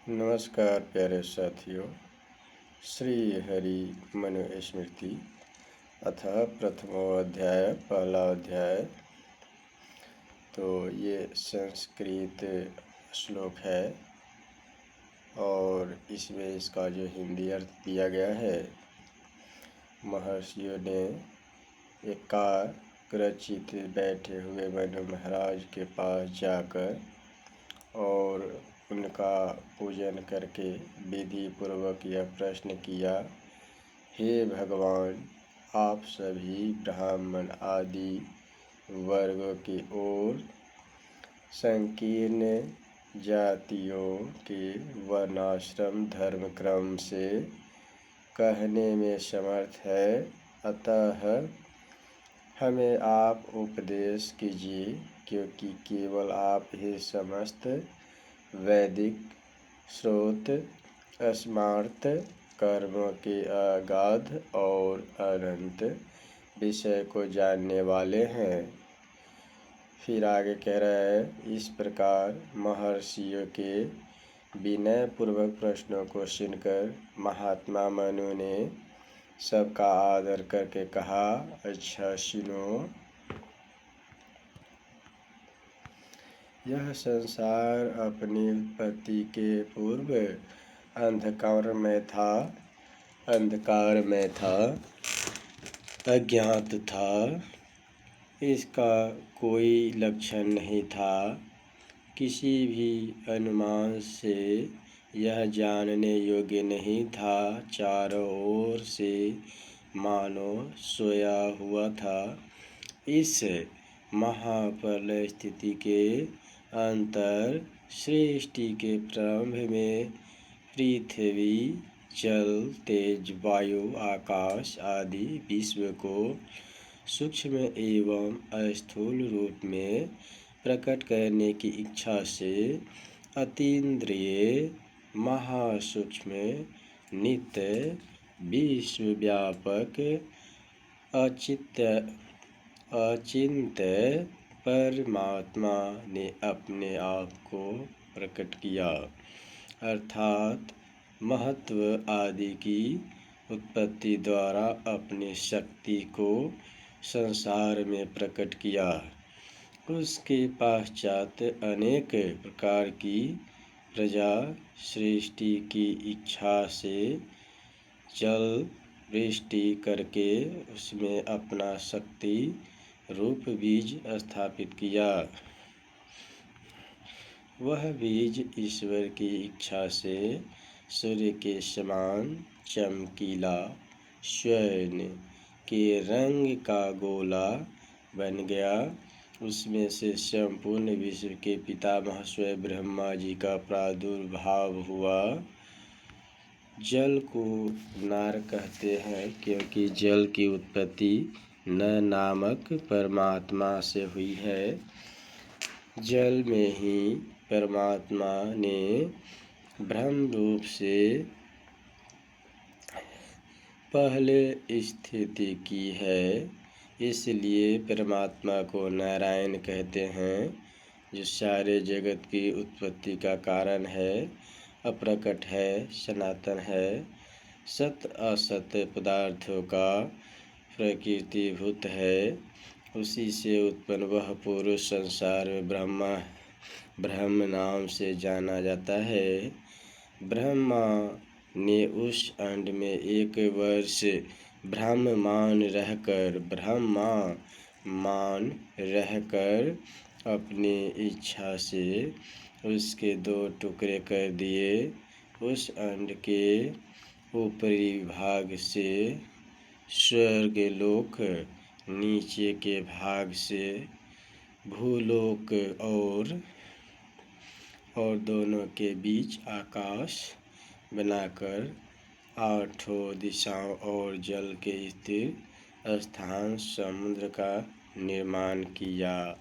नमस्कार प्यारे साथियों। श्री हरि मनुस्मृति अथ प्रथमो अध्याय पहला अध्याय। तो ये संस्कृत श्लोक है और इसमें इसका जो हिंदी अर्थ दिया गया है। महर्षियों ने एकाग्रचित्त बैठे हुए मनु महाराज के पास जाकर और उनका पूजन करके विधि पूर्वक यह प्रश्न किया, हे भगवान, आप सभी ब्राह्मण आदि वर्गों की ओर संकीर्ण जातियों के वर्णाश्रम धर्म क्रम से कहने में समर्थ है, अतः हमें आप उपदेश कीजिए, क्योंकि केवल आप ही समस्त वैदिक स्रोत स्मार्त कर्मों के अगाध और अनंत विषय को जानने वाले हैं। फिर आगे कह रहा है, इस प्रकार महर्षियों के विनय पूर्वक प्रश्नों को सुनकर महात्मा मनु ने सबका आदर करके कहा, अच्छा सुनो। यह संसार अपनी उत्पत्ति के पूर्व अंधकार में था, अज्ञात था। इसका कोई लक्षण नहीं था। किसी भी अनुमान से यह जानने योग्य नहीं था। चारों ओर से मानो सोया हुआ था। इस महाप्रलय स्थिति के अंतर सृष्टि के प्रारंभ में पृथ्वी, जल, तेज, वायु, आकाश आदि विश्व को सूक्ष्म एवं स्थूल रूप में प्रकट करने की इच्छा से अतीन्द्रिय महासूक्ष्म नित्य विश्वव्यापक अचिंत्य परमात्मा ने अपने आप को प्रकट किया, अर्थात महत्व आदि की उत्पत्ति द्वारा अपनी शक्ति को संसार में प्रकट किया। उसके पश्चात अनेक प्रकार की प्रजा सृष्टि की इच्छा से जल वृष्टि करके उसमें अपना शक्ति रूप बीज स्थापित किया। वह बीज ईश्वर की इच्छा से सूर्य के समान चमकीला स्वर्ण के रंग का गोला बन गया। उसमें से संपूर्ण विश्व के पितामह स्वयं ब्रह्मा जी का प्रादुर्भाव हुआ। जल को नार कहते हैं, क्योंकि जल की उत्पत्ति न नामक परमात्मा से हुई है। जल में ही परमात्मा ने ब्रह्म रूप से पहले स्थिति की है। इसलिए परमात्मा को नारायण कहते हैं, जो सारे जगत की उत्पत्ति का कारण है, अप्रकट है, सनातन है, सत असत पदार्थों का प्रकृतिभूत है। उसी से उत्पन्न वह पुरुष संसार में ब्रह्म नाम से जाना जाता है। ब्रह्मा ने उस अंड में 1 वर्ष ब्रह्ममान रहकर अपनी इच्छा से उसके 2 टुकड़े कर दिए। उस अंड के ऊपरी भाग से स्वर्गलोक, नीचे के भाग से भूलोक और दोनों के बीच आकाश बनाकर 8 दिशाओं और जल के स्थिर स्थान समुद्र का निर्माण किया।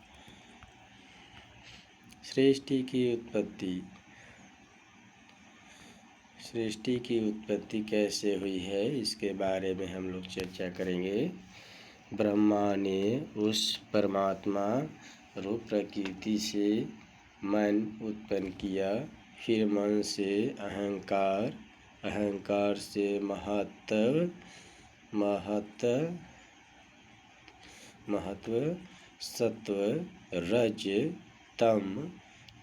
सृष्टि की उत्पत्ति कैसे हुई है, इसके बारे में हम लोग चर्चा करेंगे। ब्रह्मा ने उस परमात्मा रूप प्रकृति से मन उत्पन्न किया। फिर मन से अहंकार, अहंकार से महत्व, सत्व, रज, तम,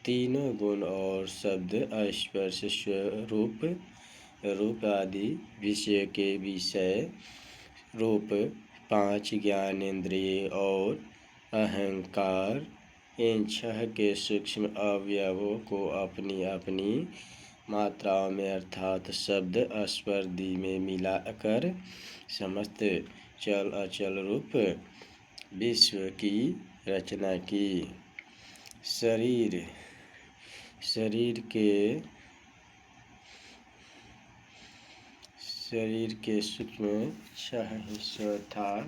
तीनों गुण और शब्द, स्पर्श, स्वरूप, रूप आदि विषय के विषय रूप 5 ज्ञानेंद्रिय और अहंकार, इन 6 के सूक्ष्म अवयवों को अपनी अपनी मात्राओं में अर्थात शब्द स्पर्धी में मिलाकर समस्त चल अचल रूप विश्व की रचना की। शरीर के सूक्ष्म 6 हिस्सों अर्थात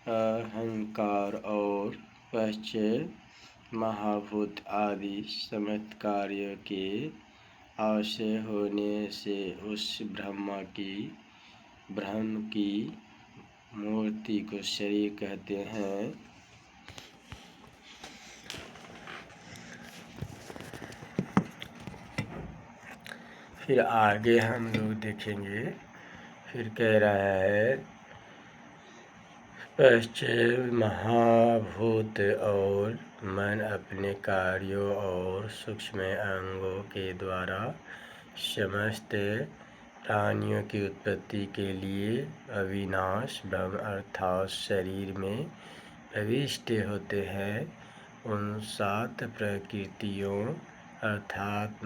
अहंकार और पंच महाभूत आदि समस्त कार्यों के अवश्य होने से उस ब्रह्म की मूर्ति को शरीर कहते हैं। फिर आगे हम लोग देखेंगे। फिर कह रहा है पंच महाभूत और मन अपने कार्यों और सूक्ष्म अंगों के द्वारा समस्त प्राणियों की उत्पत्ति के लिए अविनाश ब्रह्म अर्थात शरीर में प्रविष्ट होते हैं। उन 7 प्रकृतियों अर्थात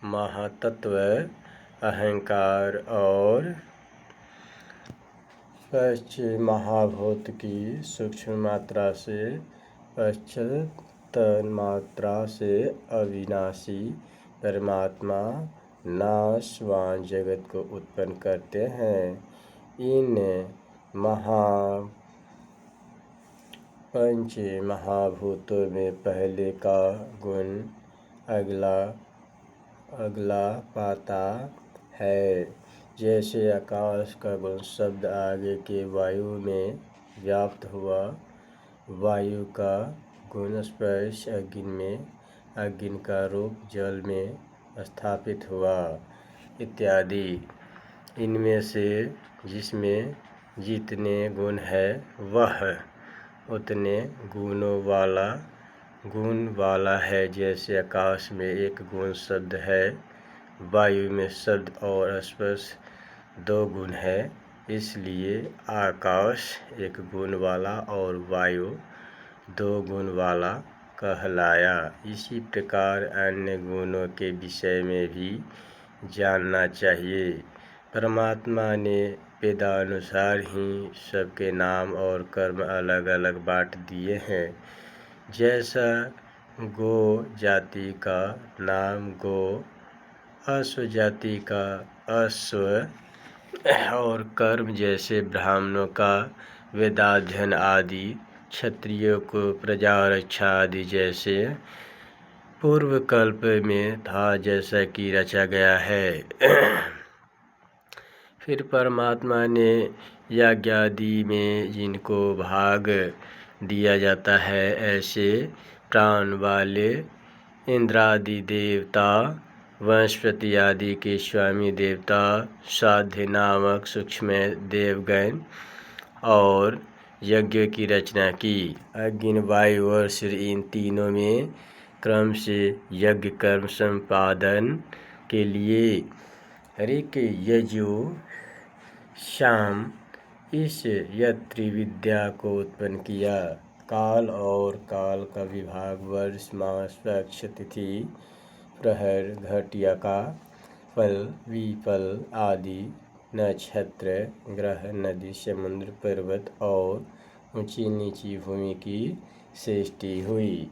महातत्व, अहंकार और पंच महाभूत की सूक्ष्म मात्रा से पश्चात मात्रा से अविनाशी परमात्मा नाशवान जगत को उत्पन्न करते हैं। इन पंच महाभूतों में पहले का गुण अगला पाता है। जैसे आकाश का गुण शब्द आगे के वायु में व्याप्त हुआ, वायु का गुण स्पर्श अग्नि में, अग्नि का रूप जल में स्थापित हुआ इत्यादि। इनमें से जिसमें जितने गुण है वह उतने गुण वाला है। जैसे आकाश में एक गुण शब्द है, वायु में शब्द और स्पर्श 2 गुण है, इसलिए आकाश 1 गुण वाला और वायु 2 गुण वाला कहलाया। इसी प्रकार अन्य गुणों के विषय में भी जानना चाहिए। परमात्मा ने वेदानुसार ही सबके नाम और कर्म अलग अलग बांट दिए हैं। जैसा गो जाति का नाम गो, अश्व जाति का अश्व और कर्म जैसे ब्राह्मणों का वेदाध्ययन आदि, क्षत्रियों को प्रजा रक्षा आदि जैसे पूर्व कल्प में था जैसा कि रचा गया है। फिर परमात्मा ने यज्ञादि में जिनको भाग दिया जाता है ऐसे प्राण वाले इंद्रादि देवता, वनस्पति आदि के स्वामी देवता, साध्य नामक सूक्ष्म देवगण और यज्ञ की रचना की। अग्नि, वायु और सूर्य इन तीनों में क्रम से यज्ञ कर्म संपादन के लिए ऋक्, यजु, साम इस त्रिविद्या को उत्पन्न किया। काल और काल का विभाग वर्ष, मास, पक्ष, तिथि, प्रहर, घटिया का फल, विफल आदि, नक्षत्र, ग्रह, नदी, समुद्र, पर्वत और ऊंची नीची भूमि की सृष्टि हुई।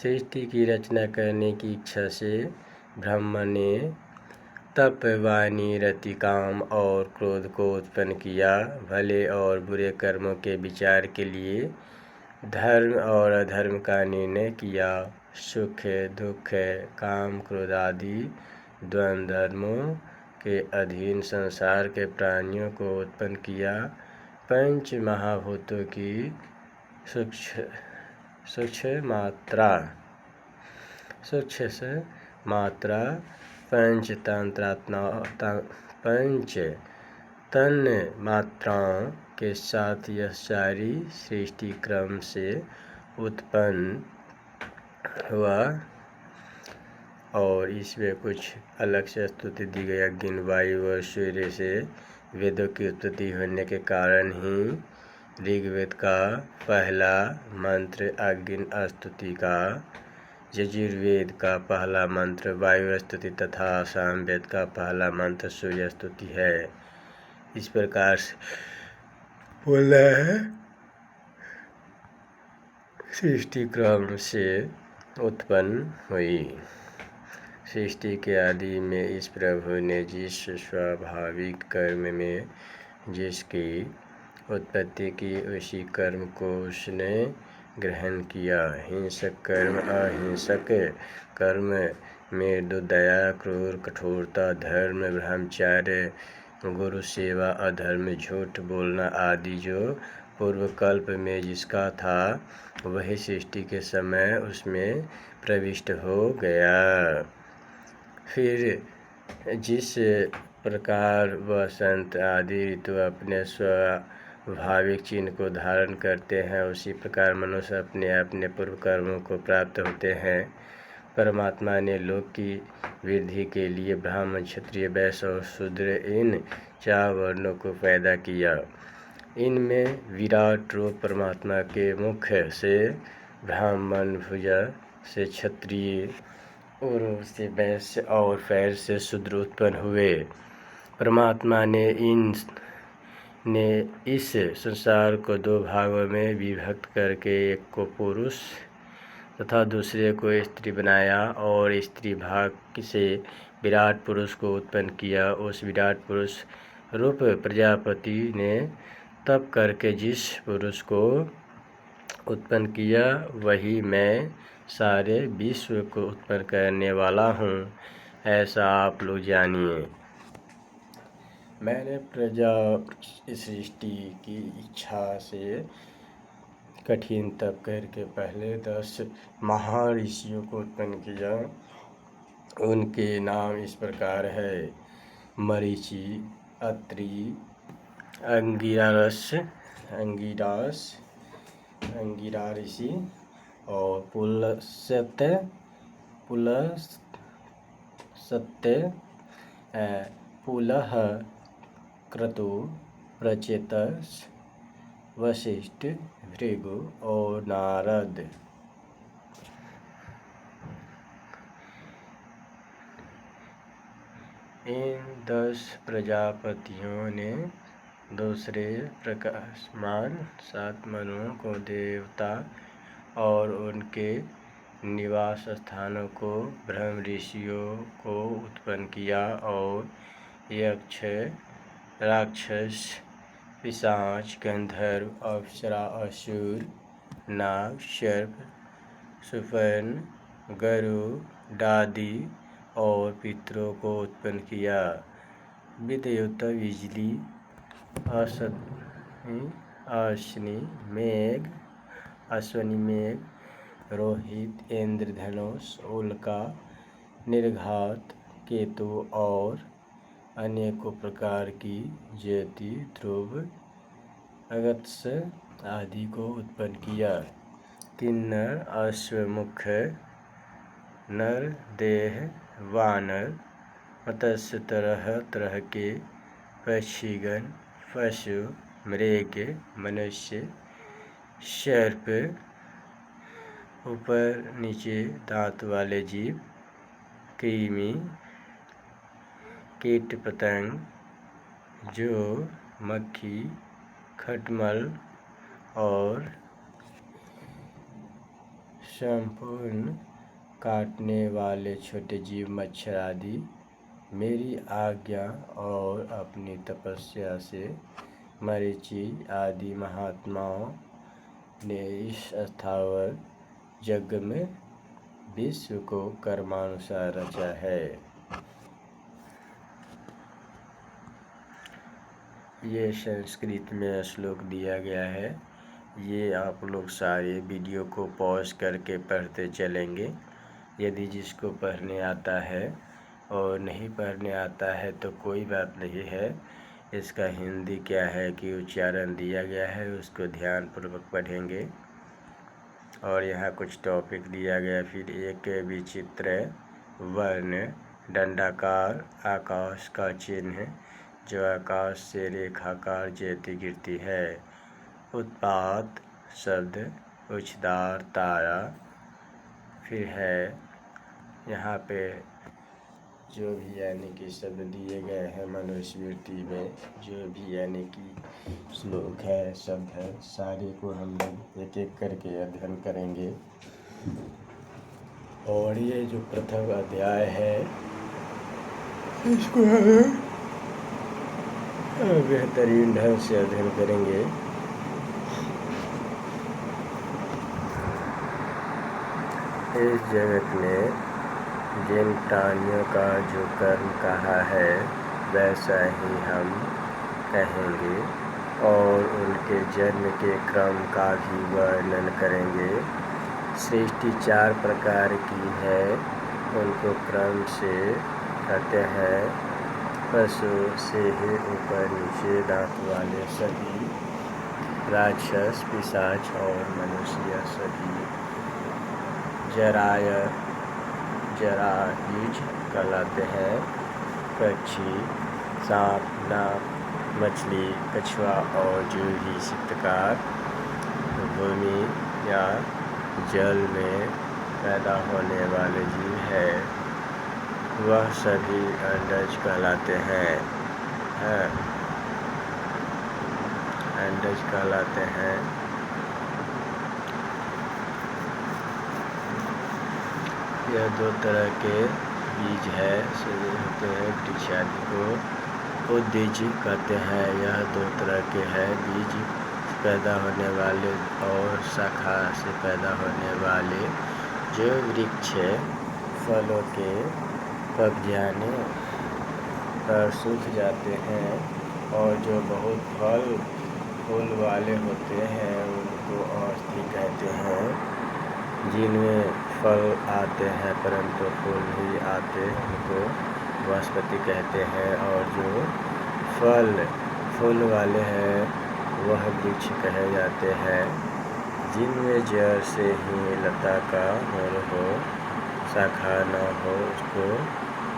सृष्टि की रचना करने की इच्छा से ब्रह्मा ने तप, वाणी, रति, काम और क्रोध को उत्पन्न किया। भले और बुरे कर्मों के विचार के लिए धर्म और अधर्म का निर्णय किया। सुख, दुख, काम, क्रोध आदि द्वंद्व धर्मों के अधीन संसार के प्राणियों को उत्पन्न किया। पंच महाभूतों की सूक्ष्म मात्रा पंच तन्मात्राओं के साथ यह सारी सृष्टि क्रम से उत्पन्न हुआ। और इसमें कुछ अलग से स्तुति दी गई। अग्नि, वायु और सूर्य से वेदों की उत्पत्ति होने के कारण ही ऋग्वेद का पहला मंत्र अग्नि स्तुति का, यजुर्वेद का पहला मंत्र वायु स्तुति तथा सामवेद का पहला मंत्र सूर्य स्तुति है। इस प्रकार से बोला है सृष्टि क्रम से उत्पन्न हुई। सृष्टि के आदि में इस प्रभु ने जिस स्वाभाविक कर्म में जिसकी उत्पत्ति की, उसी कर्म को उसने ग्रहण किया। हिंसक कर्म, अहिंसक कर्म में दया, क्रोध, कठोरता, धर्म, ब्रह्मचर्य, गुरु सेवा, अधर्म, झूठ बोलना आदि जो पूर्व कल्प में जिसका था वही सृष्टि के समय उसमें प्रविष्ट हो गया। फिर जिस प्रकार वसंत आदि ऋतु अपने स्वाभाविक चिन्ह को धारण करते हैं, उसी प्रकार मनुष्य अपने अपने पूर्व कर्मों को प्राप्त होते हैं। परमात्मा ने लोक की वृद्धि के लिए ब्राह्मण, क्षत्रिय, वैश्य और शूद्र इन 4 वर्णों को पैदा किया। इनमें विराट रूप परमात्मा के मुख से ब्राह्मण, भुजा से क्षत्रिय, उरु से वैश्य और पैर से शूद्र उत्पन्न हुए। परमात्मा ने इस संसार को 2 भागों में विभक्त करके एक को पुरुष तथा दूसरे को स्त्री बनाया और स्त्री भाग से विराट पुरुष को उत्पन्न किया। उस विराट पुरुष रूप प्रजापति ने तप करके जिस पुरुष को उत्पन्न किया वही मैं सारे विश्व को उत्पन्न करने वाला हूँ, ऐसा आप लोग जानिए। मैंने प्रजा सृष्टि की इच्छा से कठिन तप करके पहले 10 महर्षियों को उत्पन्न किया। उनके नाम इस प्रकार है: मरीचि, अत्रि, अंगिरा ऋषि और पुलस्त्य, पुलह, क्रतु, प्रचेतस, वशिष्ठ, भृगु और नारद। इन 10 प्रजापतियों ने दूसरे प्रकाशमान 7 मनुओं को, देवता और उनके निवास स्थानों को, ब्रह्म ऋषियों को उत्पन्न किया और यक्ष, राक्षस, पिशाच, गंधर्व, अप्सरा, असुर, नाग, सर्प, सुपर्ण, गरुड़ आदि और पितरों को उत्पन्न किया। विद्युत, बिजली, अश्विनी मेघ, रोहित, इंद्रधनुष, उल्का, निर्घात, केतु और अनेकों प्रकार की ज्योति, ध्रुव, अगस्त्य आदि को उत्पन्न किया। किन्नर, अश्वमुख, नर, देह, वानर, मत्स्य, तरह तरह के पक्षीगण, पशु, मृग, मनुष्य, सर्प, ऊपर नीचे दांत वाले जीव, कृमि, कीट पतंग, जो मक्खी, खटमल और संपूर्ण काटने वाले छोटे जीव, मच्छर आदि मेरी आज्ञा और अपनी तपस्या से मरीचि आदि महात्माओं ने इस स्थावर जग में विश्व को कर्मानुसार रचा है। ये संस्कृत में श्लोक दिया गया है। ये आप लोग सारे वीडियो को पॉज करके पढ़ते चलेंगे। यदि जिसको पढ़ने आता है और नहीं पढ़ने आता है तो कोई बात नहीं है। इसका हिंदी क्या है कि उच्चारण दिया गया है, उसको ध्यानपूर्वक पढ़ेंगे। और यहाँ कुछ टॉपिक दिया गया। फिर एक विचित्र वर्ण दंडाकार आकाश का चिन्ह जो आकाश से रेखाकार जैसी गिरती है। उत्पात शब्द उच्चदार तारा। फिर है यहाँ पे जो भी यानी कि शब्द दिए गए हैं मनुस्मृति में, जो भी यानी कि श्लोक है, शब्द है, सारे को हम लोग एक एक करके अध्ययन करेंगे। और ये जो प्रथम अध्याय है इसको हम बेहतरीन ढंग से अध्ययन करेंगे। इस जगत में जिन प्राणियों का जो कर्म कहा है वैसा ही हम कहेंगे और उनके जन्म के क्रम का भी वर्णन करेंगे। सृष्टि 4 प्रकार की है, उनको क्रम से कहते हैं। पशु से ही ऊपर नीचे दांत वाले सभी, राक्षस पिशाच और मनुष्य सभी। जरायुज कहलाते हैं। पक्षी, सांप, नाग, मछली, कछुआ और जो भी शीतकार भूमि या जल में पैदा होने वाले जीव है वह सभी अंडज कहलाते हैं। अंडज कहलाते हैं। यह 2 तरह के बीज है से होते हैं। वृक्ष आदि को उद्भिज कहते हैं। यह 2 तरह के है, बीज पैदा होने वाले और शाखा से पैदा होने वाले। जो वृक्ष फलों के पक जाने पर सूख जाते हैं और जो बहुत फूल वाले होते हैं उनको औषधि कहते हैं। जिनमें फल आते हैं परंतु फूल नहीं आते उनको वनस्पति कहते हैं। और जो फूल वाले हैं वह वृक्ष कहे जाते हैं। जिनमें जड़ से ही लता का मूल हो, शाखा न हो उसको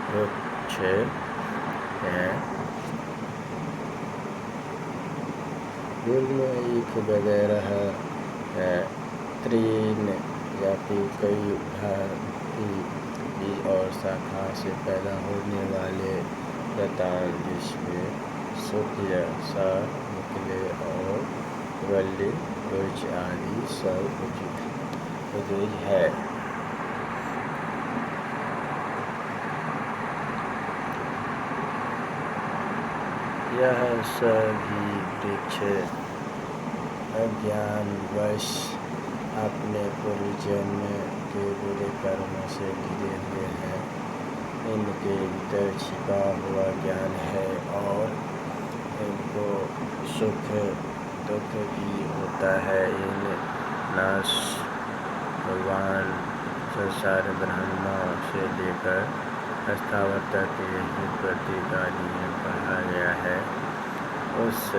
वृक्ष हैं। ईख वगैरह तृण या फिर कई भांति बीज और शाखा से पैदा होने वाले लताएं जिसमें सूर्य सा निकले और वल्ली वृक्ष आदि सब उद्भिज है। यह सभी वृक्ष अज्ञानवश अपने पूर्व जन्म के बुरे कर्मों से गिरे हुए हैं। इनके भीतर छिपा हुआ ज्ञान है और इनको सुख दुख भी होता है। इन नाश भगवान संसार ब्रह्मा से लेकर स्थावर तक यही प्रति का नियम कहा गया है। उस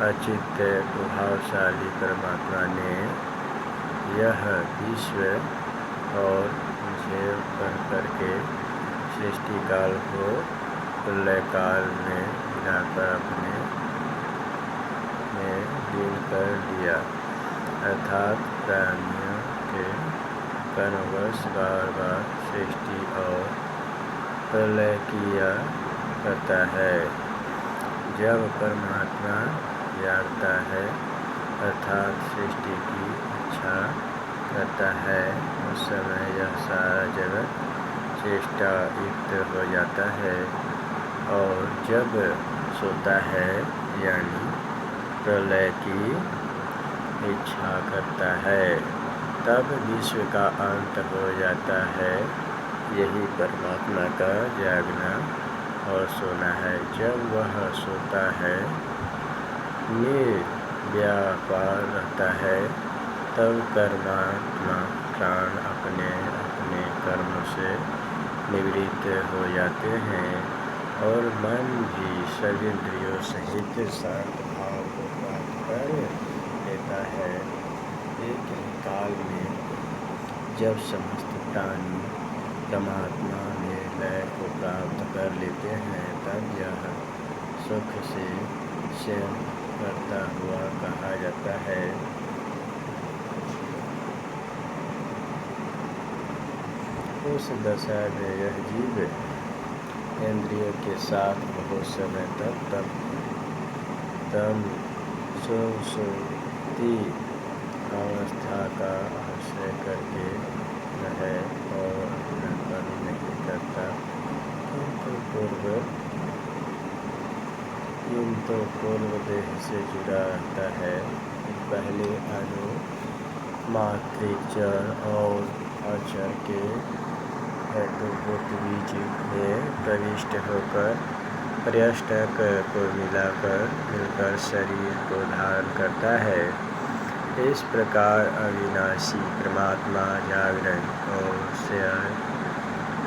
अचिंत्य प्रभावशाली परमात्मा ने यह विश्व और जीव कर करके सृष्टि काल को प्रलय काल में गिराकर अपने में लीन कर दिया। अर्थात प्राणियों के कर्मवश बार बार सृष्टि और प्रलय किया करता है। जब परमात्मा जागता है अर्थात सृष्टि की इच्छा करता है उस समय यह सारा जगत चेष्टा युक्त हो जाता है। और जब सोता है यानी प्रलय की इच्छा करता है तब विश्व का अंत हो जाता है। यही परमात्मा का जागना और सोना है। जब वह सोता है निर्व्यापार रहता है, तब कर्मात्मा प्राण अपने अपने कर्म से निवृत्त हो जाते हैं और मन भी सभी इंद्रियों सहित शांत भाव को प्राप्त कर लेता है। एक ही काल में जब समस्त प्राणी परमात्मा में लय को प्राप्त कर लेते हैं, तब यह सुख से शयन करता हुआ कहा जाता है। उस दशा में यह जीव इंद्रियों के साथ बहुत समय तक तम सुषुप्ति अवस्था का आश्रय करके रहे और अपना कर्म नहीं करता, किंतु पूर्व देह से जुड़ा रहता है। पहले अणु मातृचर और अचर के हेतुभूत बीज में प्रविष्ट होकर पर्यष्टक को मिलकर शरीर को धारण करता है। इस प्रकार अविनाशी परमात्मा जागरण और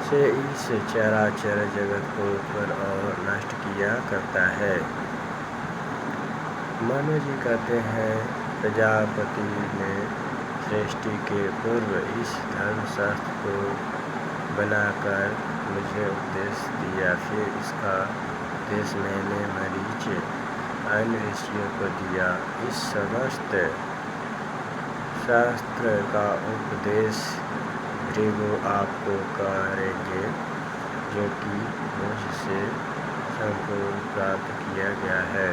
से इस चराचर जगत को उत्पन्न और नष्ट किया करता है। मनु जी कहते हैं, प्रजापति ने सृष्टि के पूर्व इस धर्मशास्त्र को बनाकर मुझे उपदेश दिया। फिर इसका उपदेश मैंने मरीच अन्य ऋषियों को दिया। इस समस्त शास्त्र का उपदेश भृगु आपको करेंगे, जो कि मुझसे संपूर्ण प्राप्त किया गया है।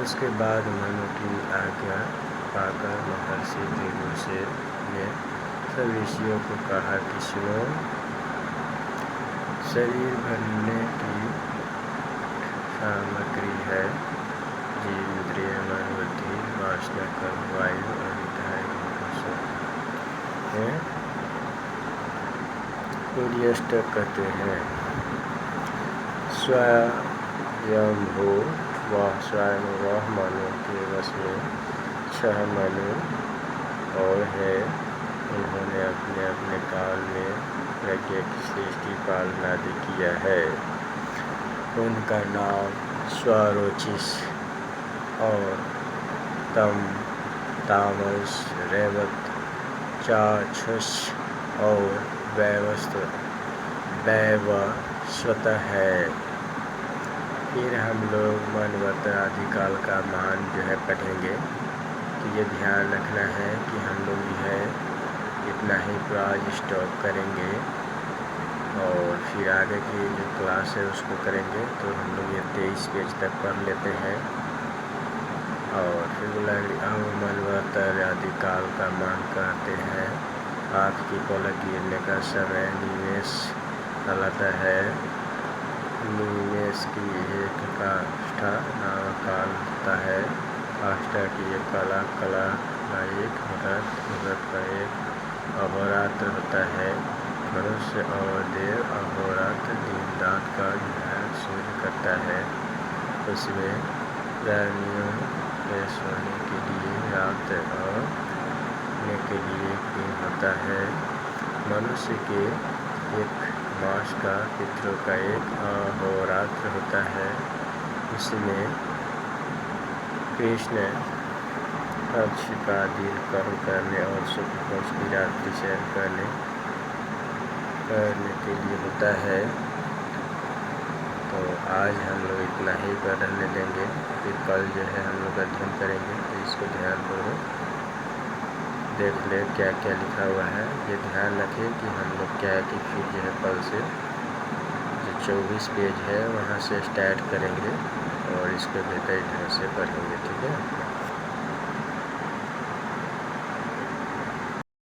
उसके बाद मनु की आज्ञा पाकर महर्षि भृगु ने सब ऋषियों को कहा कि सुनो, शरीर बनने की सामग्री है जीव, इंद्रिय, मन, बुद्धि, वासना, कर्म, वायु और विधायक है। सूर्याष्टक कहते हैं, स्वयंभू वह मनु के वश में 6 मनु और है। उन्होंने अपने अपने काल में यज्ञ की सृष्टि पालना आदि किया है। उनका नाम स्वरोचिष और तामस, रेवत, चाक्षुष और वैवस्वत है। फिर हम लोग मनवत आदि काल का मान जो है पढ़ेंगे। तो ये ध्यान रखना है कि हम लोग जो है इतना ही आज स्टॉप करेंगे और फिर आगे की जो क्लास है उसको करेंगे। तो हम लोग ये 23 पेज तक पढ़ लेते हैं और फिर मनवतर आदि काल का मान कहते हैं। आँख की पलक गिरने का समय निमेष कहलाता है। निमेष की एक काष्ठा नामक काल होता है। काष्ठा की एक कला का एक व्रत का एक अहोरात्र होता है। मनुष्य और देव अहोरात्र दिन रात का ध्यान सूर्य करता है। उसमें प्राणियों के सोने के लिए रात और उठने के लिए दिन होता है। मनुष्य के एक मास का, पितरों का एक अहोरात्र होता है। उसमें कृष्ण पक्ष का दिन कर्म करने और शुक्ल पक्ष की रात्रि शयन करने के लिए होता है। तो आज हम लोग इतना ही पढ़ने देंगे। फिर कल जो है हम लोग अध्ययन करेंगे। तो इसको ध्यानपूर्वक देख ले क्या क्या लिखा हुआ है। ये ध्यान रखें कि हम लोग क्या है कि फिर जो है कल से जो 24 पेज है वहाँ से स्टार्ट करेंगे और इसको बेहतर ढंग से पढ़ेंगे। ठीक है।